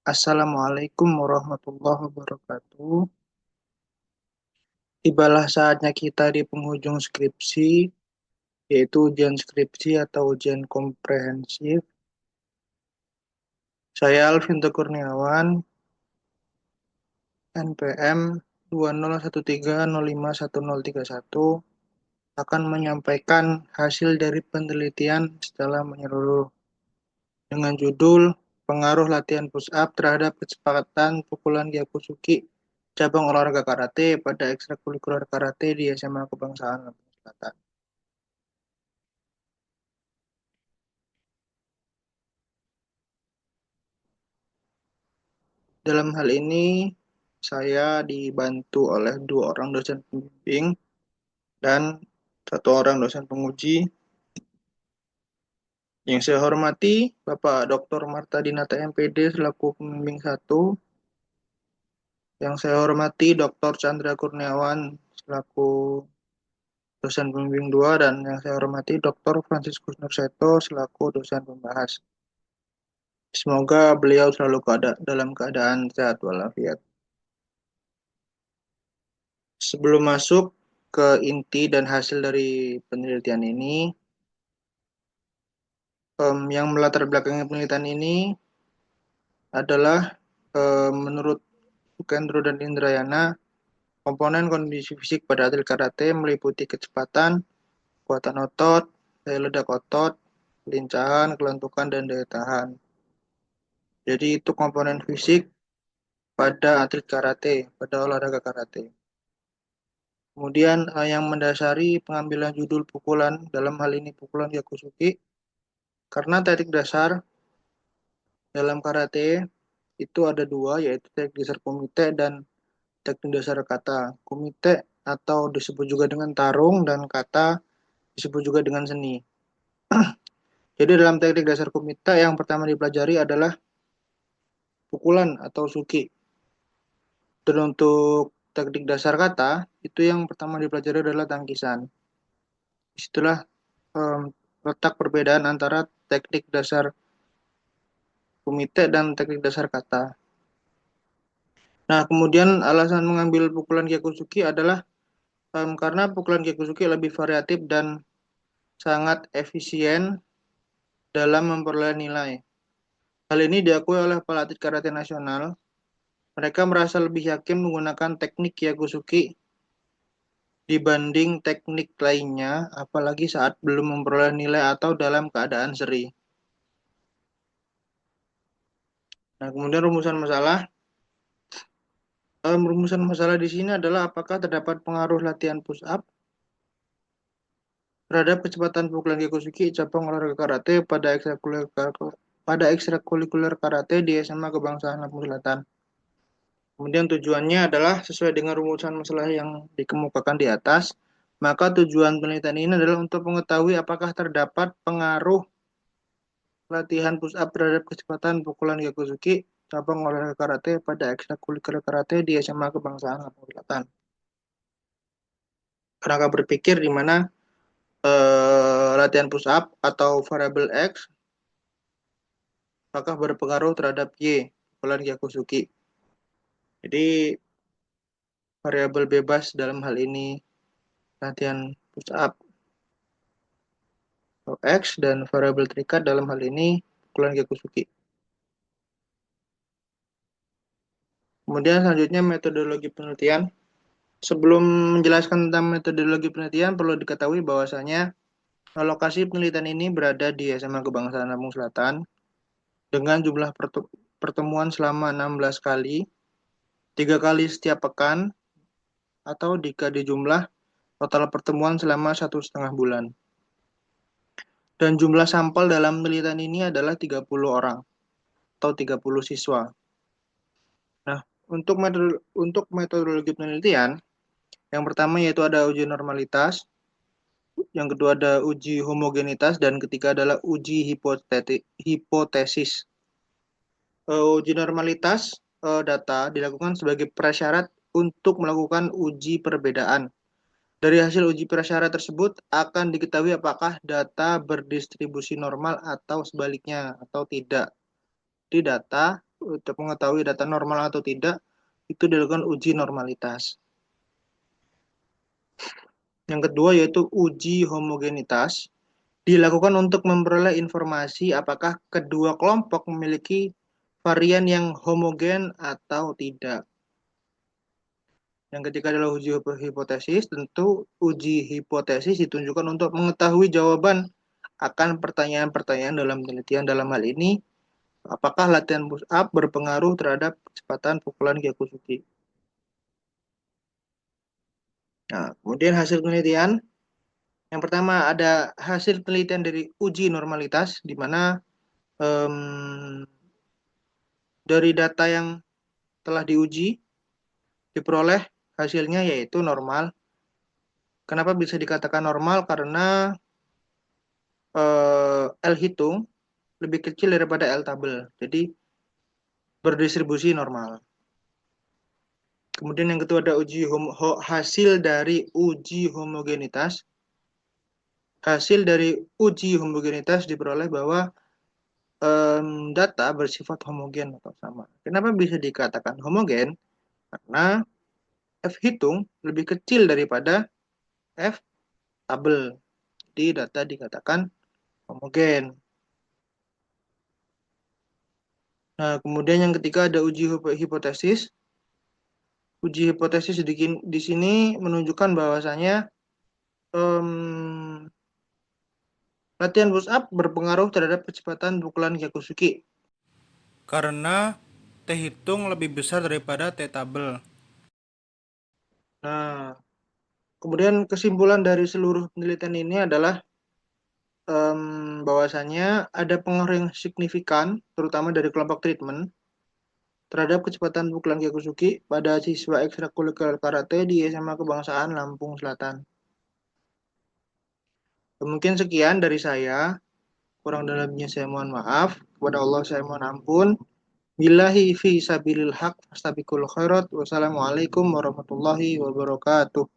Assalamualaikum warahmatullahi wabarakatuh. Tibalah saatnya kita di penghujung skripsi, yaitu ujian skripsi atau ujian komprehensif. Saya Alvin Kurniawan, NPM 2013051031, akan menyampaikan hasil dari penelitian secara menyeluruh dengan judul Pengaruh Latihan Push Up terhadap Kecepatan Pukulan Gyakusuki cabang olahraga karate pada ekstrakurikuler karate di SMA Kebangsaan Lampung Selatan. Dalam hal ini, saya dibantu oleh dua orang dosen pembimbing dan satu orang dosen penguji. Yang saya hormati, Bapak Dr. Marta Dinata MPD selaku pembimbing satu. Yang saya hormati, Dr. Chandra Kurniawan selaku dosen pembimbing 2, dan yang saya hormati, Dr. Franciscus Nurseto selaku dosen pembahas. Semoga beliau selalu dalam keadaan sehat walafiat. Sebelum masuk ke inti dan hasil dari penelitian ini, yang melatar belakangi penelitian ini adalah menurut Sukendro dan Indrayana, komponen kondisi fisik pada atlet karate meliputi kecepatan, kekuatan otot, daya ledak otot, kelincahan, kelentukan, dan daya tahan. Jadi itu komponen fisik pada atlet karate, pada olahraga karate. Kemudian yang mendasari pengambilan judul pukulan, dalam hal ini pukulan Gyakusuki, karena teknik dasar dalam karate itu ada dua, yaitu teknik dasar kumite dan teknik dasar kata. Kumite atau disebut juga dengan tarung, dan kata disebut juga dengan seni. Jadi dalam teknik dasar kumite yang pertama dipelajari adalah pukulan atau suki. Dan untuk teknik dasar kata, itu yang pertama dipelajari adalah tangkisan. Disitulah letak perbedaan antara teknik dasar kumite dan teknik dasar kata. Nah, kemudian alasan mengambil pukulan Gyakusuki adalah karena pukulan Gyakusuki lebih variatif dan sangat efisien dalam memperoleh nilai. Hal ini diakui oleh pelatih karate nasional. Mereka merasa lebih yakin menggunakan teknik Gyakusuki dibanding teknik lainnya, apalagi saat belum memperoleh nilai atau dalam keadaan seri. Nah, kemudian rumusan masalah di sini adalah apakah terdapat pengaruh latihan push up terhadap kecepatan pukulan Gyakusuki cabang olahraga karate pada ekstrakurikuler karate di SMA Kebangsaan Lampung Selatan. Kemudian tujuannya adalah sesuai dengan rumusan masalah yang dikemukakan di atas, maka tujuan penelitian ini adalah untuk mengetahui apakah terdapat pengaruh latihan push up terhadap kecepatan pukulan Gyakusuki cabang olahraga karate pada ekstrakurikuler karate di SMA Kebangsaan Lampung Selatan. Kerangka berpikir di mana latihan push up atau variabel X apakah berpengaruh terhadap Y, pukulan Gyakusuki. Jadi variabel bebas dalam hal ini latihan push up atau X, dan variabel terikat dalam hal ini pukulan Gyakusuki. Kemudian selanjutnya metodologi penelitian. Sebelum menjelaskan tentang metodologi penelitian, perlu diketahui bahwasanya lokasi penelitian ini berada di SMA Kebangsaan Lampung Selatan dengan jumlah pertemuan selama 16 kali, 3 kali setiap pekan, atau jika dijumlah total pertemuan selama 1,5 bulan. Dan jumlah sampel dalam penelitian ini adalah 30 orang atau 30 siswa. Nah, untuk metodologi penelitian, yang pertama yaitu ada uji normalitas, yang kedua ada uji homogenitas, dan ketiga adalah uji hipotesis. Uji normalitas data dilakukan sebagai prasyarat untuk melakukan uji perbedaan. Dari hasil uji prasyarat tersebut akan diketahui apakah data berdistribusi normal atau sebaliknya atau tidak. Di data untuk mengetahui data normal atau tidak, itu dilakukan uji normalitas. Yang kedua yaitu uji homogenitas, dilakukan untuk memperoleh informasi apakah kedua kelompok memiliki varian yang homogen atau tidak. Yang ketiga adalah uji hipotesis. Tentu uji hipotesis ditunjukkan untuk mengetahui jawaban akan pertanyaan-pertanyaan dalam penelitian. Dalam hal ini, apakah latihan push up berpengaruh terhadap kecepatan pukulan Kyokusuke? Nah, kemudian hasil penelitian. Yang pertama ada hasil penelitian dari uji normalitas, di mana dari data yang telah diuji, diperoleh hasilnya yaitu normal. Kenapa bisa dikatakan normal? Karena L hitung lebih kecil daripada L tabel. Jadi berdistribusi normal. Kemudian yang kedua ada hasil dari uji homogenitas. Hasil dari uji homogenitas diperoleh bahwa data bersifat homogen atau sama. Kenapa bisa dikatakan homogen? Karena F hitung lebih kecil daripada F tabel. Jadi data dikatakan homogen. Nah, kemudian yang ketiga ada uji hipotesis. Uji hipotesis di sini menunjukkan bahwasanya latihan push up berpengaruh terhadap kecepatan pukulan Kyokusuke. Karena T hitung lebih besar daripada T tabel. Nah, kemudian kesimpulan dari seluruh penelitian ini adalah bahwasanya ada pengaruh yang signifikan, terutama dari kelompok treatment, terhadap kecepatan pukulan Kyokusuke pada siswa ekstrakurikuler karate di SMA Kebangsaan Lampung Selatan. Mungkin sekian dari saya. Kurang dalamnya saya mohon maaf. Kepada Allah saya mohon ampun. Billahi fi sabilil haq astabiqul khairat. Wassalamualaikum warahmatullahi wabarakatuh.